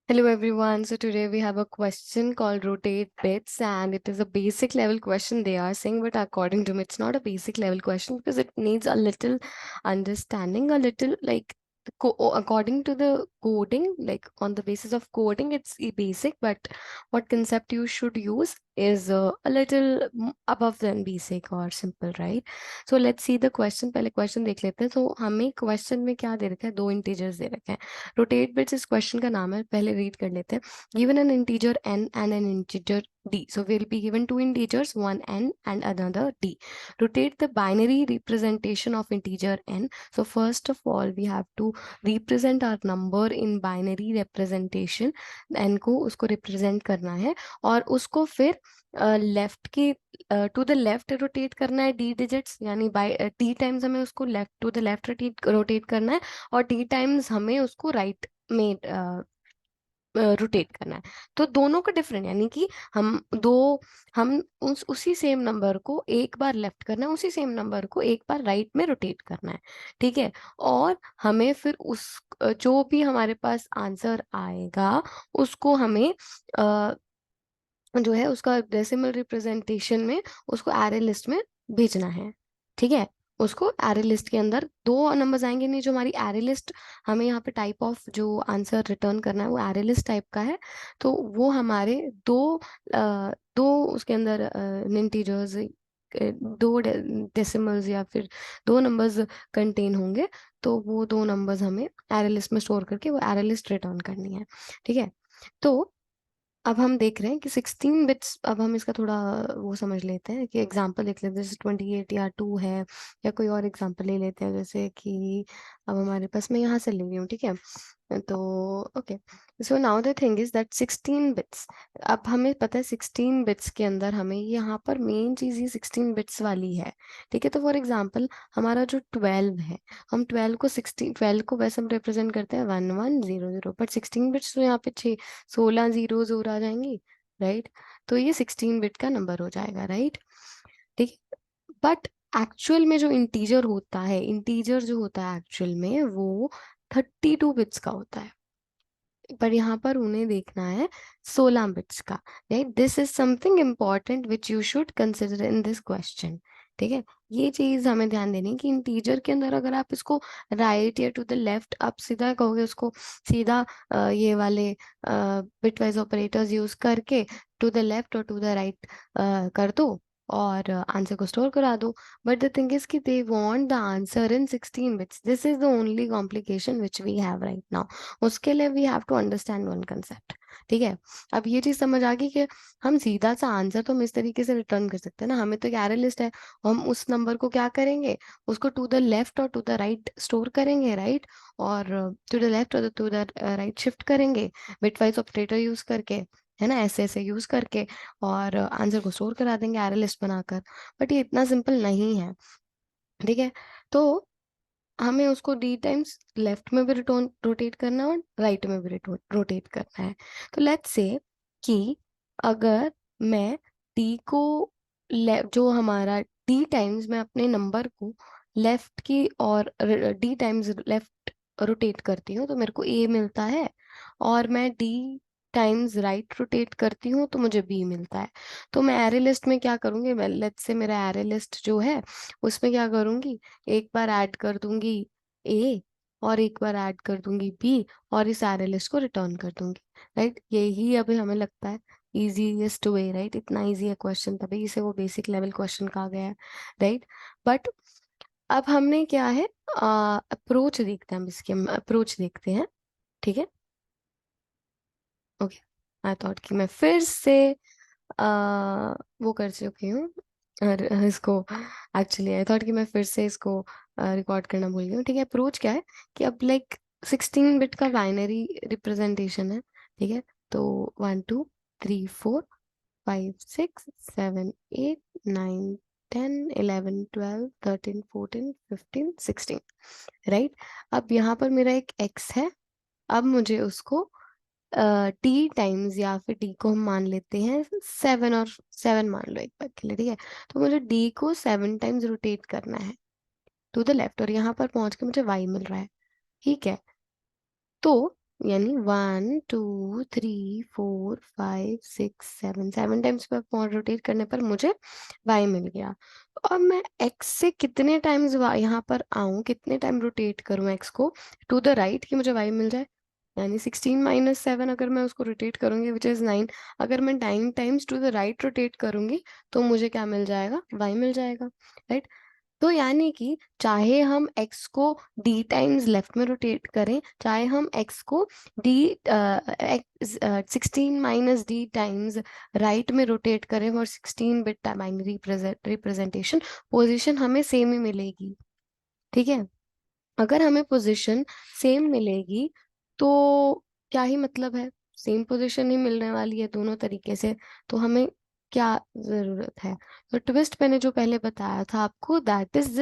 Hello everyone. So today we have a question called rotate bits, and it is a basic level question they are saying, but according to me it's not a basic level question because it needs a little understanding, a little like according to the coding, like on the basis of coding it's basic, but what concept you should use is a little above than basic or simple, right? So let's see the question. पहले question देख लेते हैं. तो हमें question में क्या दे रखा है? दो integers दे रखे हैं. रोटेट बिट्स इस क्वेश्चन का नाम है, पहले रीड कर लेते हैं. Given an integer n and an integer d, so we'll be given two integers, one n and another d. Rotate the binary representation of integer n. So first of all we have to represent our number in binary representation. n को उसको represent करना है और उसको फिर left की to the left rotate करना है d डिजिट्स, यानी बाय d टाइम्स हमें उसको left to the left rotate करना है और d टाइम्स हमें उसको राइट में रोटेट करना है. तो दोनों का डिफरेंट, यानी कि हम उसी सेम नंबर को एक बार लेफ्ट करना है, उसी सेम नंबर को एक बार राइट में रोटेट करना है. ठीक है. और हमें फिर उस जो भी हमारे पास आंसर आएगा उसको हमें जो है उसका डेसिमल रिप्रेजेंटेशन में उसको एरे लिस्ट में भेजना है. ठीक है. उसको एरे लिस्ट के अंदर दो नंबर्स आएंगे, नहीं जो हमारी एरे लिस्ट हमें यहाँ पे टाइप ऑफ जो आंसर रिटर्न करना है वो एरे लिस्ट टाइप का है. तो वो हमारे दो उसके अंदर इंटीजर्स, दो डेसिमल्स या फिर दो नंबर्स कंटेन होंगे. तो वो दो नंबर्स हमें एरे लिस्ट में स्टोर करके वो एरे लिस्ट रिटर्न करनी है. ठीक है. तो अब हम देख रहे हैं कि 16 बिट्स, अब हम इसका थोड़ा वो समझ लेते हैं कि एग्जांपल देख लेते हैं. जैसे 28 या 2 है, या कोई और एग्जांपल ले लेते हैं. जैसे कि अब हमारे पास, मैं यहाँ से ले रही हूँ. ठीक है. तो okay, so now the thing is that 16 bits, अब हमें पता है 16 बिट्स के अंदर हमें यहाँ पर मेन चीज़ ये 16 बिट्स वाली है. ठीक है. तो फॉर एग्जांपल हमारा जो 12 है, हम 12 को वैसे हम रिप्रेजेंट करते हैं 1100, बट 16 बिट्स तो यहाँ पे 16 जीरोज और आ जाएंगी, राइट? तो ये 16 बिट का नंबर हो जाएगा, राइट? ठीक है. बट एक्चुअल में जो इंटीजर होता है, इंटीजर जो होता है एक्चुअल में वो 32 बिट्स का होता है, पर यहाँ पर उन्हें देखना है 16 बिट्स का, right? This is something important which you should consider in this question. ठीक है. ये चीज हमें ध्यान देनी है कि इंटीजर के अंदर अगर आप इसको राइट या टू द लेफ्ट आप सीधा कहोगे, उसको सीधा ये वाले बिटवाइज ऑपरेटर्स यूज करके टू द लेफ्ट और टू द राइट कर दो और आंसर को स्टोर करा दो. बट द थिंग इज कि they want the answer in 16 bits. This is the only complication which we have right now. उसके लिए we have to understand one concept. ठीक है. अब ये चीज समझ आ गई कि हम सीधा सा आंसर तो हम इस तरीके से रिटर्न कर सकते हैं ना. हमें तो एक एरे लिस्ट है, हम उस नंबर को क्या करेंगे, उसको टू द लेफ्ट और टू द राइट स्टोर करेंगे, राइट? और टू द लेफ्ट और टू द राइट शिफ्ट करेंगे बिटवाइज ऑपरेटर यूज करके, है ना, ऐसे ऐसे यूज करके, और आंसर को स्टोर करा देंगे एरे लिस्ट बनाकर. बट ये इतना सिंपल नहीं है. ठीक है. तो हमें उसको डी टाइम्स लेफ्ट में भी रोटेट करना है और राइट में भी रोटेट करना है. तो लेट्स से कि अगर मैं डी को जो हमारा डी टाइम्स मैं अपने नंबर को लेफ्ट की और डी टाइम्स लेफ्ट रोटेट करती हूँ तो मेरे को ए मिलता है, और मैं डी टाइम्स राइट रोटेट करती हूँ तो मुझे बी मिलता है. तो मैं एरे लिस्ट में क्या करूँगी, लेट्स से मेरा एरे लिस्ट जो है उसमें क्या करूँगी, एक बार ऐड कर दूंगी ए और एक बार ऐड कर दूंगी बी और इस एरे लिस्ट को रिटर्न कर दूंगी, राइट? यही अभी हमें लगता है इजीएस्ट वे, राइट? इतना इजी है क्वेश्चन, तभी इसे वो बेसिक लेवल क्वेश्चन कहा गया है, राइट? बट अब हमने क्या है, अप्रोच देखते हैं, हम इसकी अप्रोच देखते हैं. ठीक है. ओके. आई थॉट कि मैं फिर से वो कर चुकी हूँ, और इसको एक्चुअली आई थॉट कि मैं फिर से इसको रिकॉर्ड करना भूल गई हूँ. ठीक है. अप्रोच क्या है कि अब लाइक 16 बिट का बाइनरी रिप्रेजेंटेशन है. ठीक है. तो 1 2 3 4 5 6 7 8 9 10 11 12 13 14 15 16, राइट? अब यहाँ पर मेरा एक x है. अब मुझे उसको टी टाइम्स, या फिर डी को हम मान लेते हैं 7, और 7 मान लो एक बार के लिए. ठीक है. तो मुझे डी को 7 टाइम्स रोटेट करना है टू द लेफ्ट, और यहाँ पर पहुंच के मुझे वाई मिल रहा है. ठीक है. तो यानी 1 2 3 4 5 6 7 7 टाइम्स पे रोटेट करने पर मुझे y मिल गया। और मैं x से कितने टाइम्स यहाँ पर आऊँ, कितने टाइम रोटेट करूँ x को टू द राइट कि मुझे y मिल जाए। यानी 16 माइनस 7 अगर मैं उसको रोटेट करूंगी विच इज 9, अगर मैं 9 times to the right rotate करूंगी तो मुझे क्या मिल जाएगा, y मिल जाएगा, राइट। तो यानी कि चाहे हम x को d टाइम्स लेफ्ट में रोटेट करें, चाहे हम x को d 16 minus d times right में रोटेट करें और 16 बिट बाइनरी रिप्रेजेंटेशन, पोजीशन हमें सेम ही मिलेगी। ठीक है, अगर हमें पोजीशन सेम मिलेगी तो क्या ही मतलब है, सेम पोजीशन ही मिलने वाली है दोनों तरीके से, तो हमें क्या जरूरत है। तो ट्विस्ट मैंने जो पहले बताया था आपको, दैट इज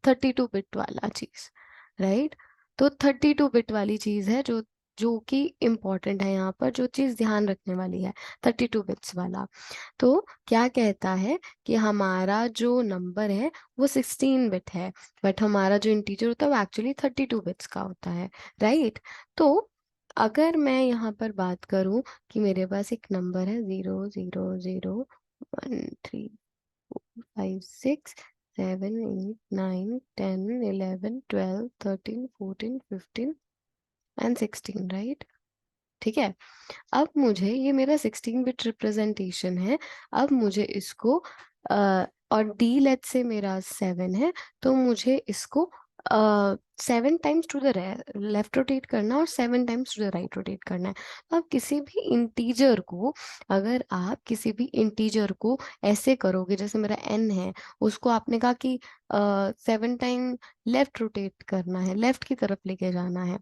32 बिट वाला चीज, राइट। तो 32 बिट वाली चीज है जो जो कि इम्पोर्टेंट है, यहाँ पर जो चीज ध्यान रखने वाली है, 32 बिट्स वाला। तो क्या कहता है कि हमारा जो नंबर है वो 16 बिट है, बट हमारा जो इंटीजर होता है वो एक्चुअली 32 बिट्स का होता है, राइट। तो अगर मैं यहाँ पर बात करूँ कि मेरे पास एक नंबर है 0 0 0 1 3 4 5 6 7 8 9 10 11 12 13 14 15 एंड 16, ठीक है। अब मुझे, ये मेरा 16 बिट रिप्रेजेंटेशन है, अब मुझे इसको और डी लेट से मेरा 7 है, तो मुझे इसको 7 times to the left rotate करना और 7 times to the right rotate करना है। तो आप किसी भी इंटीजर को, अगर आप किसी भी इंटीजर को ऐसे करोगे, जैसे मेरा n है, उसको आपने कहा कि 7 टाइम लेफ्ट रोटेट करना है, लेफ्ट की तरफ लेके जाना है,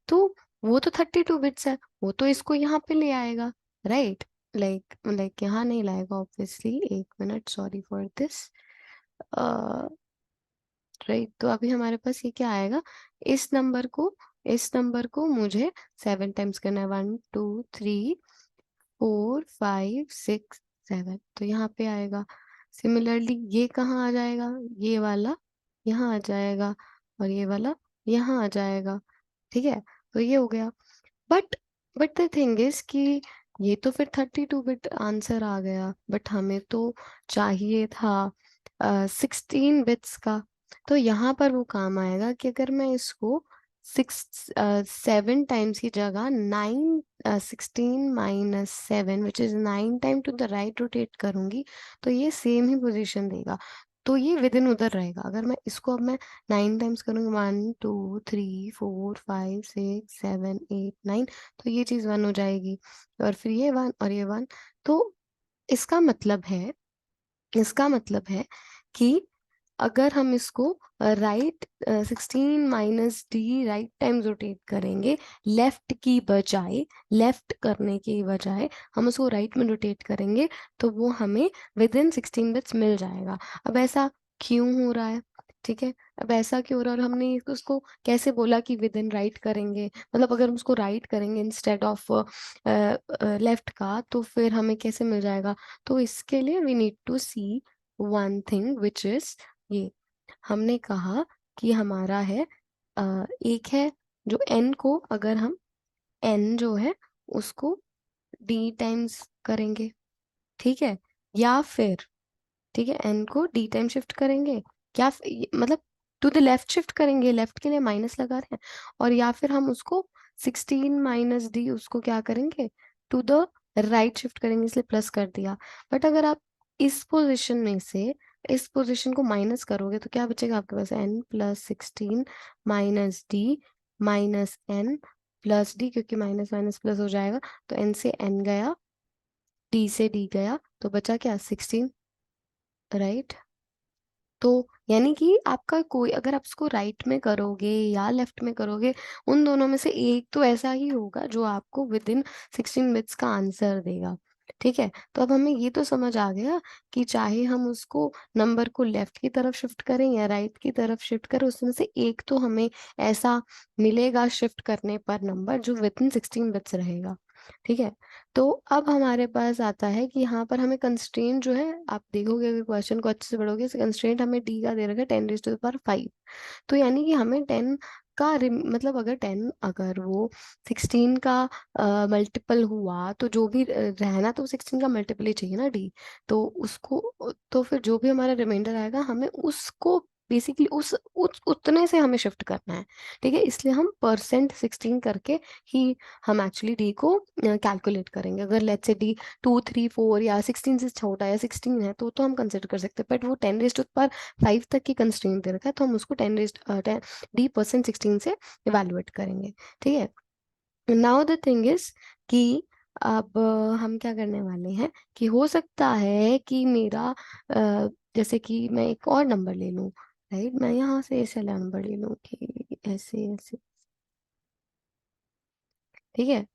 तो वो तो 32 बिट्स है, वो तो इसको यहाँ पे ले आएगा, राइट। लाइक यहाँ नहीं लाएगा ऑब्वियसली, एक minute, sorry for this, right. तो अभी हमारे पास ये क्या आएगा, इस नंबर को मुझे 7 टाइम्स करना है, 1 2 3 4 5 6 7, तो यहाँ पे आएगा। सिमिलरली ये कहाँ आ जाएगा, ये वाला यहाँ आ जाएगा और ये वाला यहाँ आ जाएगा, ठीक है। तो ये हो गया, but but the thing is कि ये तो फिर 32 बिट आंसर आ गया, बट हमें तो चाहिए था 16 बिट्स का। तो यहाँ पर वो काम आएगा कि अगर मैं इसको 7 टाइम्स की जगह 16 - 7 which is 9 time to the right rotate करूंगी, तो ये सेम ही पोजीशन देगा, तो ये विद इन उधर रहेगा। अगर मैं इसको अब मैं 9 टाइम्स करूंगी, 1 2 3 4 5 6 7 8 9, तो ये चीज 1 हो जाएगी, और फिर ये 1 और ये 1। तो इसका मतलब है, इसका मतलब है कि अगर हम इसको right 16 - d right times rotate करेंगे, लेफ्ट की बजाय, लेफ्ट करने की बजाय हम उसको राइट में रोटेट करेंगे, तो वो हमें विद इन 16 बिट्स मिल जाएगा। अब ऐसा क्यों हो रहा है, ठीक है, अब ऐसा क्यों हो रहा है, और हमने उसको कैसे बोला कि विद इन राइट करेंगे, मतलब अगर हम उसको राइट करेंगे इंस्टेड ऑफ लेफ्ट का, तो फिर हमें कैसे मिल जाएगा। तो इसके लिए we need to see one thing which is ये, हमने कहा कि हमारा है एक है जो n को, अगर हम n जो है उसको d टाइम्स करेंगे, ठीक है, या फिर, ठीक है, n को d टाइम शिफ्ट करेंगे, क्या मतलब टू द लेफ्ट शिफ्ट करेंगे, लेफ्ट के लिए माइनस लगा रहे हैं, और या फिर हम उसको 16 - d उसको क्या करेंगे, टू द राइट शिफ्ट करेंगे, इसलिए प्लस कर दिया। बट अगर आप इस पोजीशन में से इस पोजीशन को माइनस करोगे तो क्या बचेगा आपके पास, n + 16 - d -n + d, क्योंकि माइनस माइनस प्लस हो जाएगा, तो n से n गया, d से d गया, तो बचा क्या, 16, राइट। तो यानी कि आपका कोई, अगर आप इसको राइट में करोगे या लेफ्ट में करोगे, उन दोनों में से एक तो ऐसा ही होगा जो आपको विद इन 16 बिट्स का आंसर देगा, ठीक है। तो अब हमें ये तो समझ आ गया कि चाहे हम उसको नंबर को लेफ्ट की तरफ शिफ्ट करें या राइट की तरफ शिफ्ट करें, उसमें से एक तो हमें ऐसा मिलेगा शिफ्ट करने पर नंबर जो विद इन 16 बिट्स रहेगा, ठीक है। तो अब हमारे पास आता है कि यहाँ पर हमें कंस्ट्रेंट जो है, आप देखोगे अगर क्वेश्चन को अच्छे से पढ़ोगे, कंस्ट्रेंट हमें डी का दे रखा है 10⁵5, तो यानी कि हमें 10 का मतलब अगर 10 अगर वो 16 का मल्टीपल हुआ तो जो भी रहना तो 16 का मल्टीपल ही चाहिए ना डी। तो उसको तो फिर जो भी हमारा रिमाइंडर आएगा हमें उसको बेसिकली उस उतने से हमें शिफ्ट करना है। ठीक है, इसलिए हम परसेंट 16 करके ही हम एक्चुअली डी को कैलकुलेट करेंगे। अगर लेट्स से डी 2 3 4 या 16 से छोटा या 16 है तो हम कंसिडर कर सकते हैं, बट वो 10⁵ तक की कंस्ट्रेंट दे रखा है तो हम उसको 10 डी परसेंट 16 से इवेलुएट करेंगे। ठीक है, नाउ द थिंग इज कि अब हम क्या करने वाले हैं कि हो सकता है कि मेरा जैसे कि मैं एक और नंबर ले लूं, राइट, मैं यहाँ से ऐसे नंबर ले लूं कि ऐसे ऐसे। ठीक है,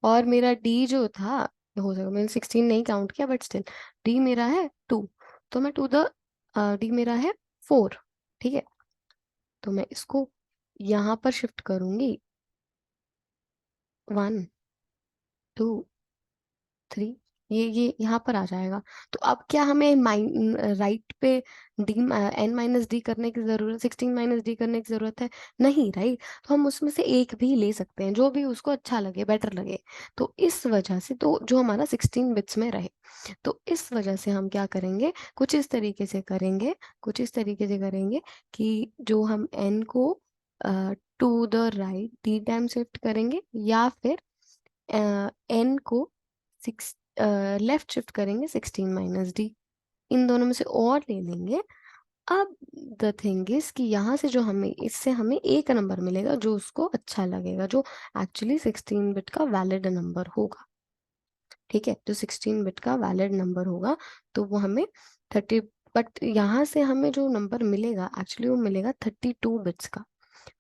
और मेरा डी जो था, हो सके मैंने 16 नहीं काउंट किया बट स्टिल डी मेरा है 2, तो मैं टू द डी मेरा है 4। ठीक है, तो मैं इसको यहाँ पर शिफ्ट करूंगी 1 2 3, ये यहाँ पर आ जाएगा। तो अब क्या हमें राइट पे डी n-d करने की जरूरत, 16 - d करने की जरूरत है? नहीं, राइट। तो हम उसमें से एक भी ले सकते हैं जो भी उसको अच्छा लगे, बेटर लगे। तो इस वजह से तो जो हमारा 16 बिट्स में रहे, तो इस वजह से हम क्या करेंगे, कुछ इस तरीके से करेंगे, कुछ इस तरीके से करेंगे कि जो हम n को to the right d time shift करेंगे, या फिर एन को सिक्स लेफ्ट शिफ्ट करेंगे 16 - d, इन दोनों में से और ले लेंगे। अब द थिंग इज कि यहाँ से जो हमें, इससे हमें एक नंबर मिलेगा जो उसको अच्छा लगेगा, जो एक्चुअली 16 बिट का वैलिड नंबर होगा। ठीक है, जो 16 बिट का वैलिड नंबर होगा तो वो हमें 30, बट यहाँ से हमें जो नंबर मिलेगा एक्चुअली वो मिलेगा 32 बिट्स का।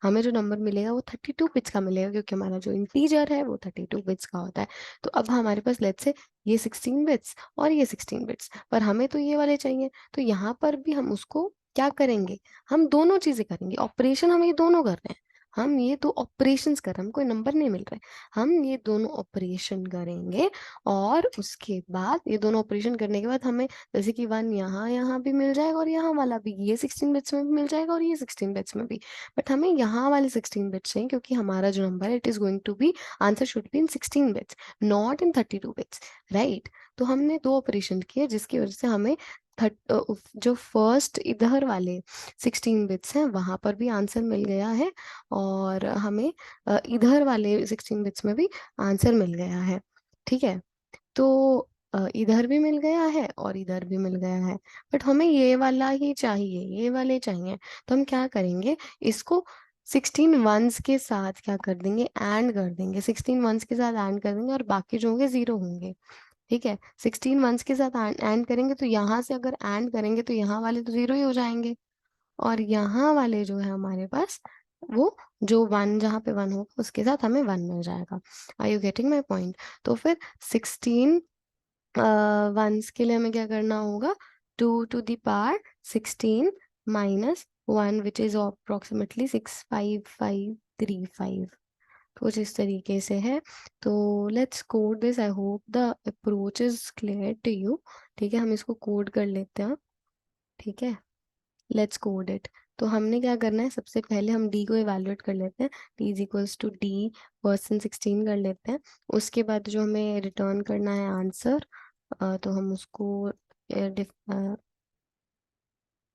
हमें जो नंबर मिलेगा वो 32 बिट्स का मिलेगा, क्योंकि हमारा जो इंटीजर है वो 32 बिट्स का होता है। तो अब हमारे पास लेट्स से ये 16 बिट्स और ये 16 बिट्स, पर हमें तो ये वाले चाहिए। तो यहाँ पर भी हम उसको क्या करेंगे, हम दोनों चीजें करेंगे, ऑपरेशन हम ये दोनों कर रहे हैं। हम ये दो ऑपरेशंस कर रहे हैं, हम कोई नंबर नहीं मिल रहे, हम ये दोनों ऑपरेशन करेंगे। और उसके बाद ये दोनों ऑपरेशन करने के बाद हमें जैसे कि 1 यहाँ यहाँ भी मिल जाएगा और यहाँ वाला भी, ये 16 बिट्स में भी मिल जाएगा और ये 16 बिट्स में भी। बट हमें यहाँ वाले 16 बिट्स चाहिए, क्योंकि हमारा जो नंबर है it is going to be, answer should be in 16 bits, not in 32 bits, right. तो हमने दो ऑपरेशन किए जिसकी वजह से हमें जो फर्स्ट इधर वाले 16 बिट्स हैं वहां पर भी आंसर मिल गया है, और हमें इधर वाले 16 बिट्स में भी आंसर मिल गया है। ठीक है, तो इधर भी मिल गया है और इधर भी मिल गया है, बट हमें ये वाला ही चाहिए, ये वाले चाहिए। तो हम क्या करेंगे, इसको 16 वंस के साथ क्या कर देंगे, एंड कर देंगे, 16 वंस के साथ एंड कर देंगे और बाकी जो होंगे 0 होंगे। ठीक है, 16 वंस के साथ एंड करेंगे तो यहाँ से अगर एंड करेंगे तो यहाँ वाले तो 0 ही हो जाएंगे, और यहाँ वाले जो है हमारे पास वो जो 1, जहाँ पे 1 होगा उसके साथ हमें 1 मिल जाएगा। Are you getting my point? तो फिर 16 वंस के लिए हमें क्या करना होगा, 2 to the power 16 minus 1 which is approximately 65535, कुछ इस तरीके से है। तो let's code this, I hope the approach is clear to you. ठीक है, हम इसको कोड कर लेते हैं। ठीक है, लेट्स कोड इट। तो हमने क्या करना है, सबसे पहले हम डी को इवेलुएट कर लेते हैं, d is equals to d percent 16 कर लेते हैं। उसके बाद जो हमें रिटर्न करना है आंसर, तो हम उसको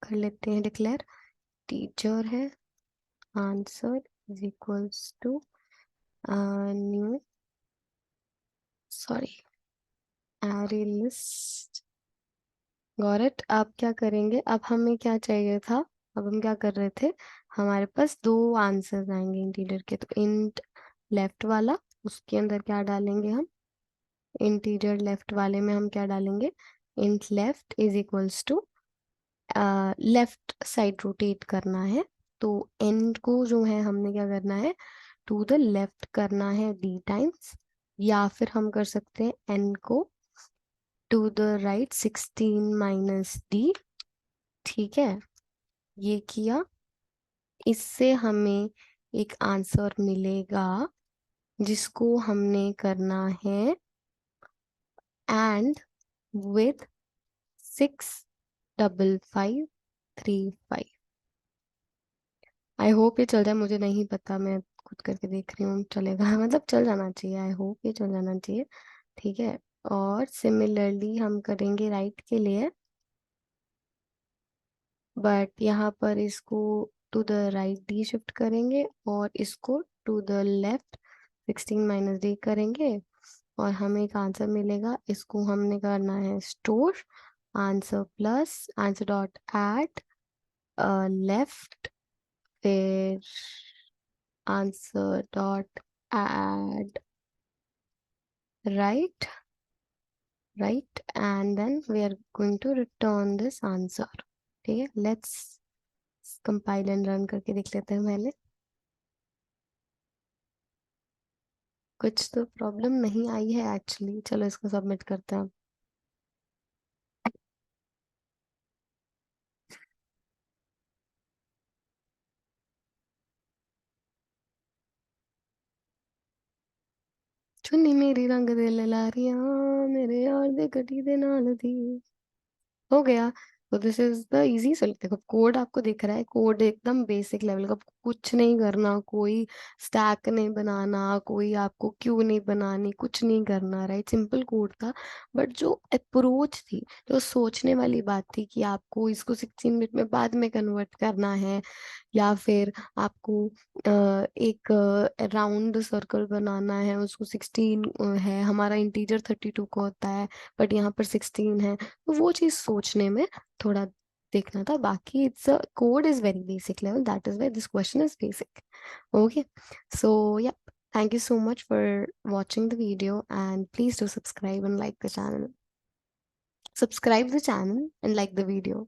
कर लेते हैं डिक्लेयर, टीचर है, answer is equals to new, sorry, array list. Got it. अब क्या करेंगे, अब हमें क्या चाहिए था, अब हम क्या कर रहे थे, हमारे पास दो आंसर्स आएंगे इंटीजर के, तो इंट लेफ्ट वाला, उसके अंदर क्या डालेंगे हम, इंटीजर लेफ्ट वाले में हम क्या डालेंगे, int left is equals to, left side rotate करना है, तो एन को जो है हमने क्या करना है, टू द लेफ्ट करना है डी टाइम्स, या फिर हम कर सकते हैं एन को टू द राइट 16 - d। ठीक है, ये किया, इससे हमें एक आंसर मिलेगा जिसको हमने करना है एंड विथ 65535। आई होप ये चल जाए, मुझे नहीं पता, मैं खुद करके देख रही हूँ, चलेगा मतलब चल जाना चाहिए, आई होप ये चल जाना चाहिए। ठीक है। और सिमिलरली हम करेंगे राइट के लिए, बट यहाँ पर इसको to the right d shift करेंगे और इसको टू द लेफ्ट 16 - d करेंगे, और हमें एक आंसर मिलेगा। इसको हमने करना है store answer plus answer dot add left, फिर answer dot add right, right, and then we are going to return this answer. ठीक है, लेट्स कंपाइल एंड रन करके देख लेते हैं पहले। कुछ तो प्रॉब्लम नहीं आई है एक्चुअली, चलो इसको सबमिट करते हैं अब। चुन्नी मेरी रंग दे लारियां, मेरे यार दे गटी दे नाल दी। हो गया। तो this is the easy solution. देखो कोड आपको दिख रहा है, कोड एकदम बेसिक लेवल का, आपको कुछ नहीं करना, कोई स्टैक नहीं बनाना, कोई आपको क्यू नहीं बनानी, कुछ नहीं करना, राइट? सिंपल कोड था। बट जो अप्रोच थी, जो सोचने वाली बात थी कि आपको इसको 16 मिनट में बाद में कन्वर्ट करना है, या फिर आपको एक राउंड सर्कल बनाना है, उसको 16 है, हमारा इंटीजर 32 का होता है, बट यहाँ पर 16 है, तो वो चीज़ सोचने में थोड़ा देखना था। बाकी it's a code is very basic level, that is why this question is basic. Okay, so yeah, thank you so much for watching the video, and please do subscribe and like the channel. Subscribe the channel and like the video.